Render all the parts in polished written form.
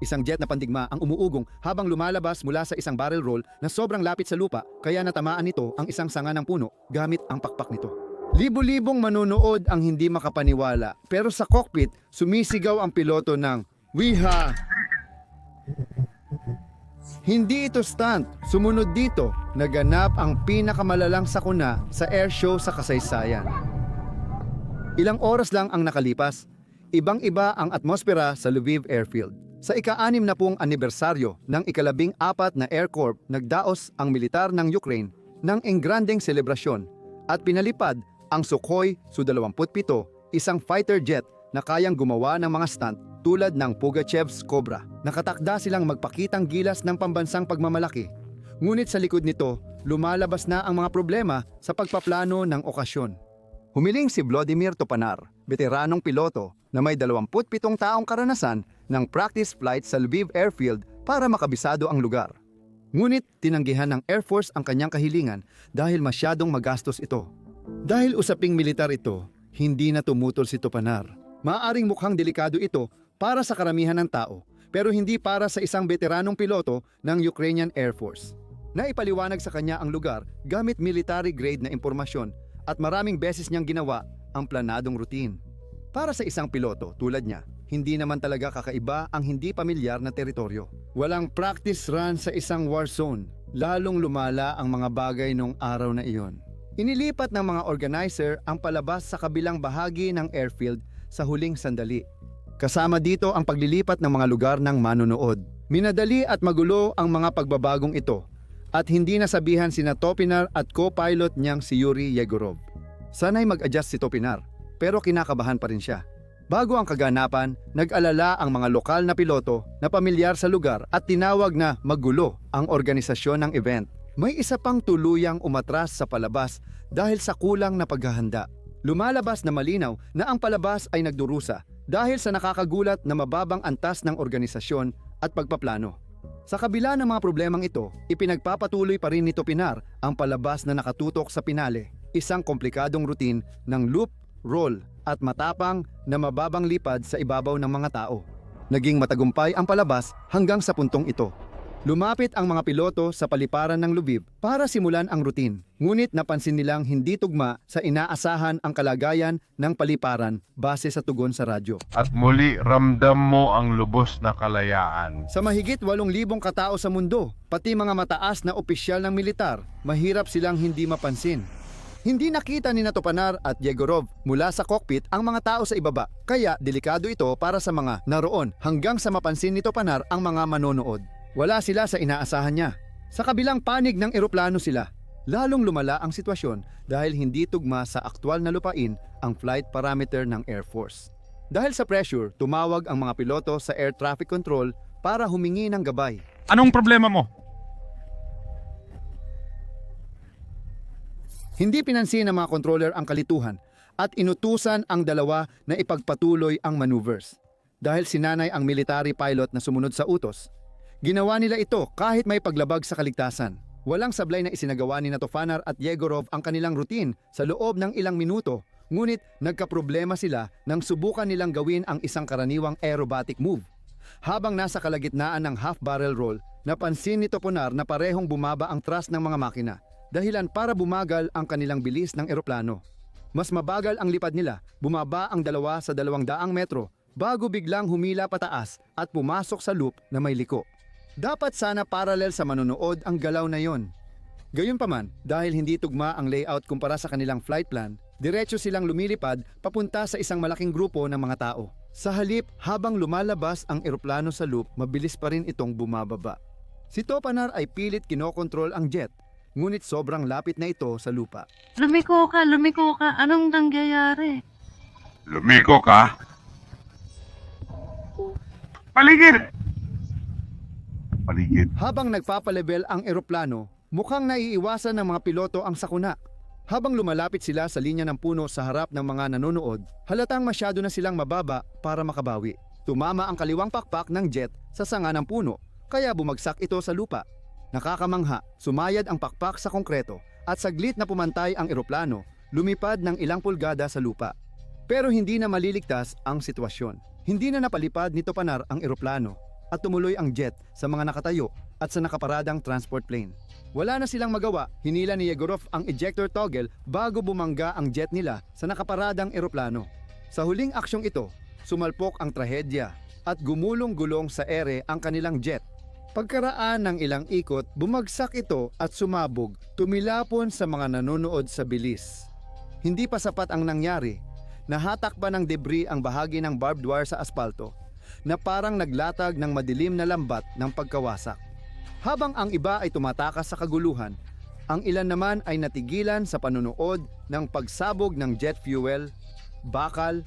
Isang jet na pandigma ang umuugong habang lumalabas mula sa isang barrel roll na sobrang lapit sa lupa kaya natamaan nito ang isang sanga ng puno gamit ang pakpak nito. Libo-libong manonood ang hindi makapaniwala pero sa cockpit sumisigaw ang piloto ng "Wiha!" Hindi ito stunt. Sumunod dito, naganap ang pinakamalalang sakuna sa airshow sa kasaysayan. Ilang oras lang ang nakalipas, ibang-iba ang atmosfera sa Lviv Airfield. Sa ika-6 na anibersaryo ng ika-14 na Air Corps, nagdaos ang militar ng Ukraine ng engrandeng selebrasyon at pinalipad ang Sukhoi Su-27, isang fighter jet na kayang gumawa ng mga stunt tulad ng Pugachev's Cobra. Nakatakda silang magpakitang gilas ng pambansang pagmamalaki. Ngunit sa likod nito, lumalabas na ang mga problema sa pagpaplano ng okasyon. Humiling si Vladimir Topanar, veteranong piloto na may 27 taong karanasan ng practice flight sa Lviv Airfield para makabisado ang lugar. Ngunit tinanggihan ng Air Force ang kanyang kahilingan dahil masyadong magastos ito. Dahil usaping militar ito, hindi na tumutol si Topanar. Maaaring mukhang delikado ito para sa karamihan ng tao, pero hindi para sa isang veteranong piloto ng Ukrainian Air Force. Naipaliwanag sa kanya ang lugar gamit military-grade na impormasyon at maraming beses niyang ginawa ang planadong routine. Para sa isang piloto tulad niya, hindi naman talaga kakaiba ang hindi pamilyar na teritoryo. Walang practice run sa isang war zone, lalong lumala ang mga bagay nung araw na iyon. Inilipat ng mga organizer ang palabas sa kabilang bahagi ng airfield sa huling sandali. Kasama dito ang paglilipat ng mga lugar ng manonood. Minadali at magulo ang mga pagbabagong ito at hindi nasabihan sina Topinar at co-pilot niyang si Yuri Yegorov. Sana'y mag-adjust si Topinar pero kinakabahan pa rin siya. Bago ang kaganapan, nag-alala ang mga lokal na piloto na pamilyar sa lugar at tinawag na magulo ang organisasyon ng event. May isa pang tuluyang umatras sa palabas dahil sa kulang na paghahanda. Lumalabas na malinaw na ang palabas ay nagdurusa dahil sa nakakagulat na mababang antas ng organisasyon at pagpaplano. Sa kabila ng mga problemang ito, ipinagpapatuloy pa rin ni Topinar ang palabas na nakatutok sa pinale, isang komplikadong routine ng loop, roll at matapang na mababang lipad sa ibabaw ng mga tao. Naging matagumpay ang palabas hanggang sa puntong ito. Lumapit ang mga piloto sa paliparan ng Lviv para simulan ang routine. Ngunit napansin nilang hindi tugma sa inaasahan ang kalagayan ng paliparan base sa tugon sa radyo. At muli ramdam mo ang lubos na kalayaan. Sa mahigit 8,000 katao sa mundo, pati mga mataas na opisyal ng militar, mahirap silang hindi mapansin. Hindi nakita ni Topanar at Yegorov mula sa cockpit ang mga tao sa ibaba, kaya delikado ito para sa mga naroon hanggang sa mapansin ni Topanar ang mga manonood. Wala sila sa inaasahan niya. Sa kabilang panig ng eroplano sila, lalong lumala ang sitwasyon dahil hindi tugma sa aktwal na lupain ang flight parameter ng Air Force. Dahil sa pressure, tumawag ang mga piloto sa air traffic control para humingi ng gabay. Anong problema mo? Hindi pinansin ng mga controller ang kalituhan at inutusan ang dalawa na ipagpatuloy ang maneuvers. Dahil sinanay ang military pilot na sumunod sa utos, ginawa nila ito kahit may paglabag sa kaligtasan. Walang sablay na isinagawa ni Topanar at Yegorov ang kanilang routine sa loob ng ilang minuto, ngunit nagkaproblema sila nang subukan nilang gawin ang isang karaniwang aerobatic move. Habang nasa kalagitnaan ng half-barrel roll, napansin ni Topanar na parehong bumaba ang thrust ng mga makina, dahilan para bumagal ang kanilang bilis ng eroplano. Mas mabagal ang lipad nila, bumaba ang 200 sa 200 metro bago biglang humila pataas at pumasok sa loop na may liko. Dapat sana parallel sa manonood ang galaw na yon. Gayunpaman, dahil hindi tugma ang layout kumpara sa kanilang flight plan, diretso silang lumilipad papunta sa isang malaking grupo ng mga tao. Sa halip, habang lumalabas ang eroplano sa loop, mabilis pa rin itong bumababa. Si Topanar ay pilit kinokontrol ang jet, ngunit sobrang lapit na ito sa lupa. Lumiko ka, lumiko ka. Anong nangyayari? Lumiko ka? Paligid! Paligid. Habang nagpapalevel ang eroplano, mukhang naiiwasan ng mga piloto ang sakuna. Habang lumalapit sila sa linya ng puno sa harap ng mga nanonood, halatang masyado na silang mababa para makabawi. Tumama ang kaliwang pakpak ng jet sa sanga ng puno, kaya bumagsak ito sa lupa. Nakakamangha, sumayad ang pakpak sa konkreto at saglit na pumantay ang eroplano, lumipad ng ilang pulgada sa lupa. Pero hindi na maliligtas ang sitwasyon. Hindi na napalipad ni Topanar ang eroplano. at tumuloy ang jet sa mga nakatayo at sa nakaparadang transport plane. Wala na silang magawa, hinila ni Yegorov ang ejector toggle bago bumangga ang jet nila sa nakaparadang eroplano. Sa huling aksyong ito, sumalpok ang trahedya at gumulong-gulong sa ere ang kanilang jet. Pagkaraan ng ilang ikot, bumagsak ito at sumabog, tumilapon sa mga nanonood sa bilis. Hindi pa sapat ang nangyari. Nahatak pa ng debris ang bahagi ng barbed wire sa aspalto na parang naglatag ng madilim na lambat ng pagkawasak. Habang ang iba ay tumatakas sa kaguluhan, ang ilan naman ay natigilan sa panunood ng pagsabog ng jet fuel, bakal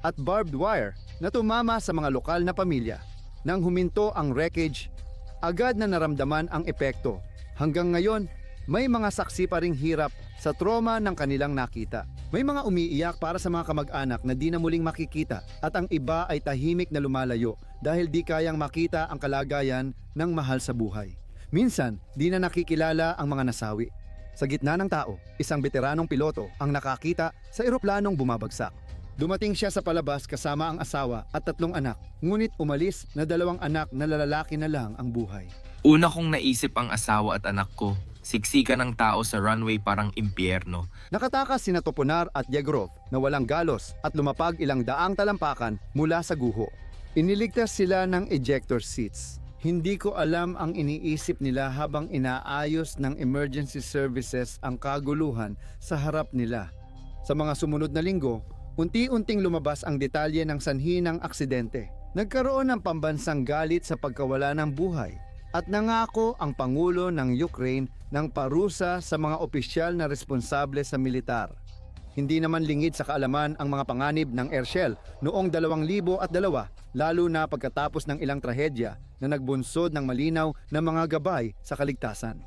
at barbed wire na tumama sa mga lokal na pamilya. Nang huminto ang wreckage, agad na naramdaman ang epekto. Hanggang ngayon, may mga saksi pa ring hirap sa trauma ng kanilang nakita. May mga umiiyak para sa mga kamag-anak na di na muling makikita at ang iba ay tahimik na lumalayo dahil di kayang makita ang kalagayan ng mahal sa buhay. Minsan, di na nakikilala ang mga nasawi. Sa gitna ng tao, isang veteranong piloto ang nakakita sa eroplanong bumabagsak. Dumating siya sa palabas kasama ang asawa at 3 anak, ngunit umalis na 2 anak na lalaki na lang ang buhay. Una kong naisip ang asawa at anak ko. Siksikan ng tao sa runway parang impyerno. Nakatakas sina Toponar at Yegorov na walang galos at lumapag ilang daang talampakan mula sa guho. Iniligtas sila ng ejector seats. Hindi ko alam ang iniisip nila habang inaayos ng emergency services ang kaguluhan sa harap nila. Sa mga sumunod na linggo, unti-unting lumabas ang detalye ng sanhi ng aksidente. Nagkaroon ng pambansang galit sa pagkawala ng buhay at nangako ang Pangulo ng Ukraine ng parusa sa mga opisyal na responsable sa militar. Hindi naman lingid sa kaalaman ang mga panganib ng Airshell noong 2002, lalo na pagkatapos ng ilang trahedya na nagbunsod ng malinaw na mga gabay sa kaligtasan.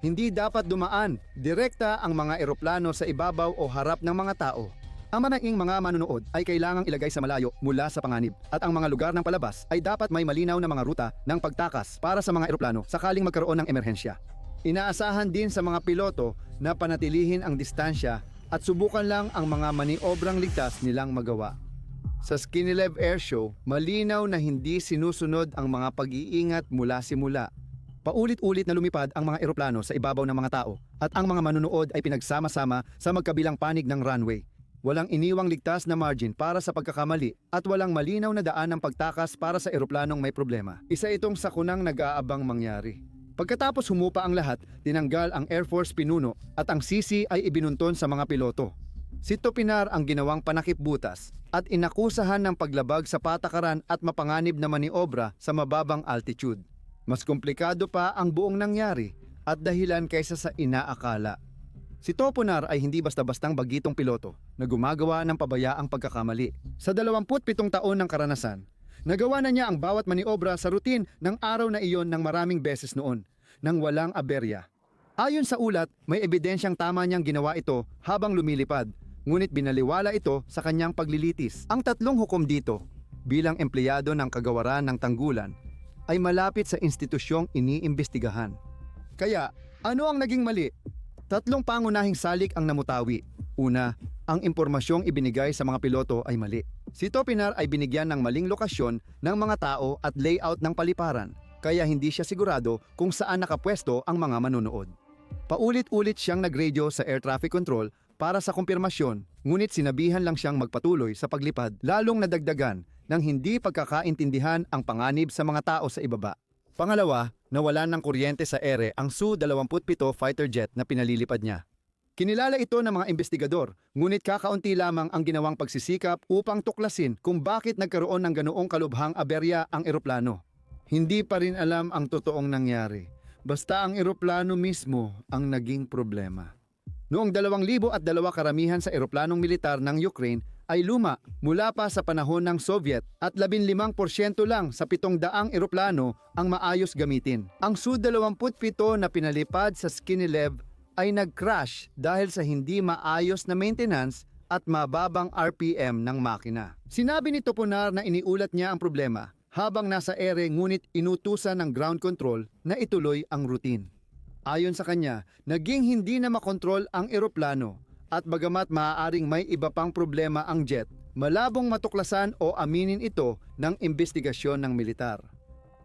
Hindi dapat dumaan direkta ang mga eroplano sa ibabaw o harap ng mga tao. Ang manaing mga manunood ay kailangang ilagay sa malayo mula sa panganib at ang mga lugar ng palabas ay dapat may malinaw na mga ruta ng pagtakas para sa mga eroplano sakaling magkaroon ng emerhensya. Inaasahan din sa mga piloto na panatilihin ang distansya at subukan lang ang mga maniobrang ligtas nilang magawa. Sa Skinilev Air Show, malinaw na hindi sinusunod ang mga pag-iingat mula simula. Paulit-ulit na lumipad ang mga eroplano sa ibabaw ng mga tao at ang mga manunood ay pinagsama-sama sa magkabilang panig ng runway. Walang iniwang ligtas na margin para sa pagkakamali at walang malinaw na daan ng pagtakas para sa eroplanong may problema. Isa itong sakunang nag-aabang mangyari. Pagkatapos humupa ang lahat, tinanggal ang Air Force pinuno at ang sisi ay ibinunton sa mga piloto. Si Topinar ang ginawang panakip-butas at inakusahan ng paglabag sa patakaran at mapanganib na maniobra sa mababang altitude. Mas komplikado pa ang buong nangyari at dahilan kaysa sa inaakala. Si Topinar ay hindi basta-bastang bagitong piloto na gumagawa ng pabayaang pagkakamali. Sa 27 taon ng karanasan, nagawa na niya ang bawat maniobra sa routine ng araw na iyon ng maraming beses noon, nang walang aberya. Ayon sa ulat, may ebidensyang tama niyang ginawa ito habang lumilipad, ngunit binaliwala ito sa kanyang paglilitis. Ang 3 hukom dito, bilang empleyado ng kagawaran ng tanggulan, ay malapit sa institusyong iniimbestigahan. Kaya, ano ang naging mali? 3 pangunahing salik ang namutawi. Una, ang impormasyong ibinigay sa mga piloto ay mali. Si Topinar ay binigyan ng maling lokasyon ng mga tao at layout ng paliparan, kaya hindi siya sigurado kung saan nakapwesto ang mga manunood. Paulit-ulit siyang nag-radio sa air traffic control para sa kumpirmasyon, ngunit sinabihan lang siyang magpatuloy sa paglipad, lalong nadagdagan ng hindi pagkakaintindihan ang panganib sa mga tao sa ibaba. Pangalawa, nawalan ng kuryente sa ere ang Su-27 fighter jet na pinalilipad niya. Kinilala ito ng mga investigador, ngunit kakaunti lamang ang ginawang pagsisikap upang tuklasin kung bakit nagkaroon ng ganoong kalubhang aberya ang eroplano. Hindi pa rin alam ang totoong nangyari, basta ang eroplano mismo ang naging problema. Noong 2002, karamihan sa eroplanong militar ng Ukraine ay luma mula pa sa panahon ng Soviet at 15% lang sa 700 eroplano ang maayos gamitin. Ang Su-27 na pinalipad sa Skinilev ay nag-crash dahil sa hindi maayos na maintenance at mababang RPM ng makina. Sinabi ni Topinar na iniulat niya ang problema habang nasa ere, ngunit inutusan ng ground control na ituloy ang routine. Ayon sa kanya, naging hindi na makontrol ang eroplano at bagamat maaaring may iba pang problema ang jet, malabong matuklasan o aminin ito ng investigasyon ng militar.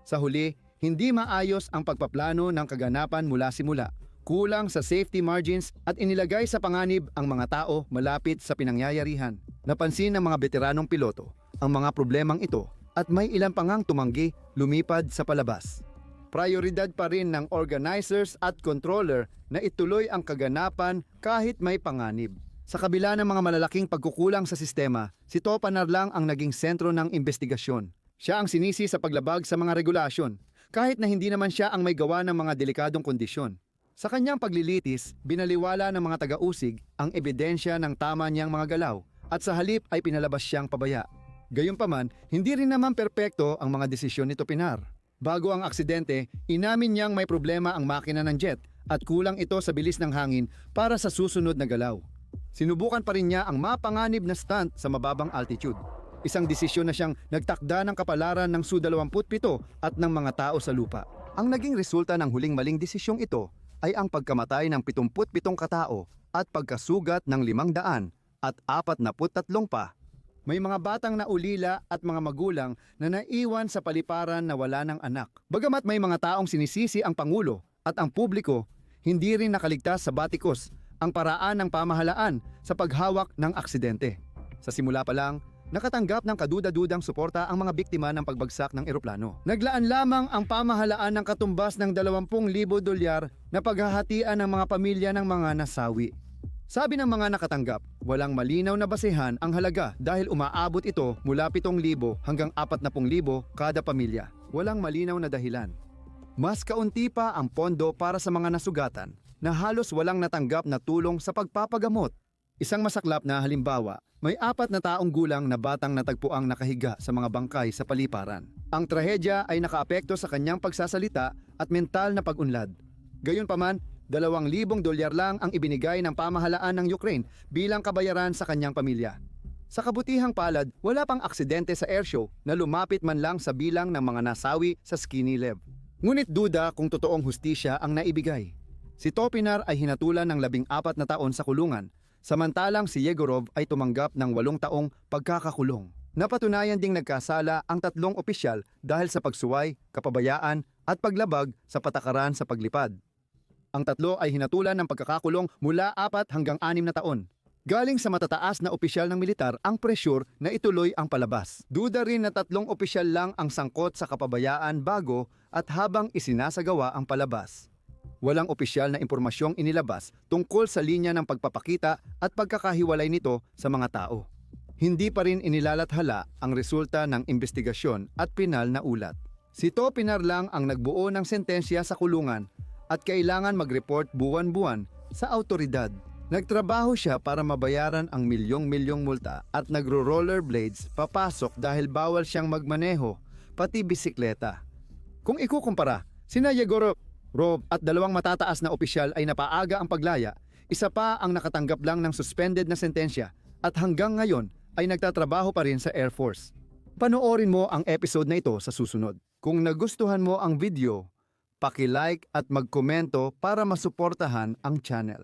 Sa huli, hindi maayos ang pagpaplano ng kaganapan mula simula. Kulang sa safety margins at inilagay sa panganib ang mga tao malapit sa pinangyayarihan. Napansin ng mga veteranong piloto ang mga problemang ito at may ilan pa ngang tumanggi lumipad sa palabas. Prioridad pa rin ng organizers at controller na ituloy ang kaganapan kahit may panganib. Sa kabila ng mga malalaking pagkukulang sa sistema, si Topanar lang ang naging sentro ng investigasyon. Siya ang sinisi sa paglabag sa mga regulasyon, kahit na hindi naman siya ang may gawa ng mga delikadong kondisyon. Sa kanyang paglilitis, binaliwala ng mga taga-usig ang ebidensya ng tama niyang mga galaw at sa halip ay pinalabas siyang pabaya. Gayunpaman, hindi rin naman perpekto ang mga desisyon ni Topinar. Bago ang aksidente, inamin niyang may problema ang makina ng jet at kulang ito sa bilis ng hangin para sa susunod na galaw. Sinubukan pa rin niya ang mapanganib na stunt sa mababang altitude. Isang desisyon na siyang nagtakda ng kapalaran ng Su-27 at ng mga tao sa lupa. Ang naging resulta ng huling maling desisyong ito ay ang pagkamatay ng 77 katao at pagkasugat ng 500 at 43 pa. May mga batang naulila at mga magulang na naiwan sa paliparan na wala ng anak. Bagamat may mga taong sinisisi ang Pangulo at ang publiko, hindi rin nakaligtas sa batikos ang paraan ng pamahalaan sa paghawak ng aksidente. Sa simula pa lang, nakatanggap ng kaduda-dudang suporta ang mga biktima ng pagbagsak ng eroplano. Naglaan lamang ang pamahalaan ng katumbas ng 20,000 dolyar na paghahatian ng mga pamilya ng mga nasawi. Sabi ng mga nakatanggap, walang malinaw na basehan ang halaga dahil umaabot ito mula 7,000 hanggang 40,000 kada pamilya. Walang malinaw na dahilan. Mas kaunti pa ang pondo para sa mga nasugatan na halos walang natanggap na tulong sa pagpapagamot. Isang masaklap na halimbawa, may 4 na taong gulang na batang natagpuang nakahiga sa mga bangkay sa paliparan. Ang trahedya ay nakaapekto sa kanyang pagsasalita at mental na pag-unlad. Gayunpaman, 2,000 dolyar lang ang ibinigay ng pamahalaan ng Ukraine bilang kabayaran sa kanyang pamilya. Sa kabutihang palad, wala pang aksidente sa airshow na lumapit man lang sa bilang ng mga nasawi sa Skinilev. Ngunit duda kung totoong hustisya ang naibigay. Si Topinar ay hinatulan ng 14 na taon sa kulungan, samantalang si Yegorov ay tumanggap ng 8 taong pagkakakulong. Napatunayan ding nagkasala ang 3 opisyal dahil sa pagsuway, kapabayaan at paglabag sa patakaran sa paglipad. Ang 3 ay hinatulan ng pagkakakulong mula 4 hanggang 6 na taon. Galing sa matataas na opisyal ng militar ang presyur na ituloy ang palabas. Duda rin na 3 opisyal lang ang sangkot sa kapabayaan bago at habang isinasagawa ang palabas. Walang opisyal na impormasyong inilabas tungkol sa linya ng pagpapakita at pagkakahiwalay nito sa mga tao. Hindi pa rin inilalathala ang resulta ng investigasyon at pinal na ulat. Si Topinar lang ang nagbuo ng sentensya sa kulungan at kailangan mag-report buwan-buwan sa autoridad. Nagtrabaho siya para mabayaran ang milyong-milyong multa at nagro-rollerblades papasok dahil bawal siyang magmaneho, pati bisikleta. Kung ikukumpara, sina Yegorov at 2 matataas na opisyal ay napaaga ang paglaya, isa pa ang nakatanggap lang ng suspended na sentensya at hanggang ngayon ay nagtatrabaho pa rin sa Air Force. Panoorin mo ang episode na ito sa susunod. Kung nagustuhan mo ang video, paki-like at magkomento para masuportahan ang channel.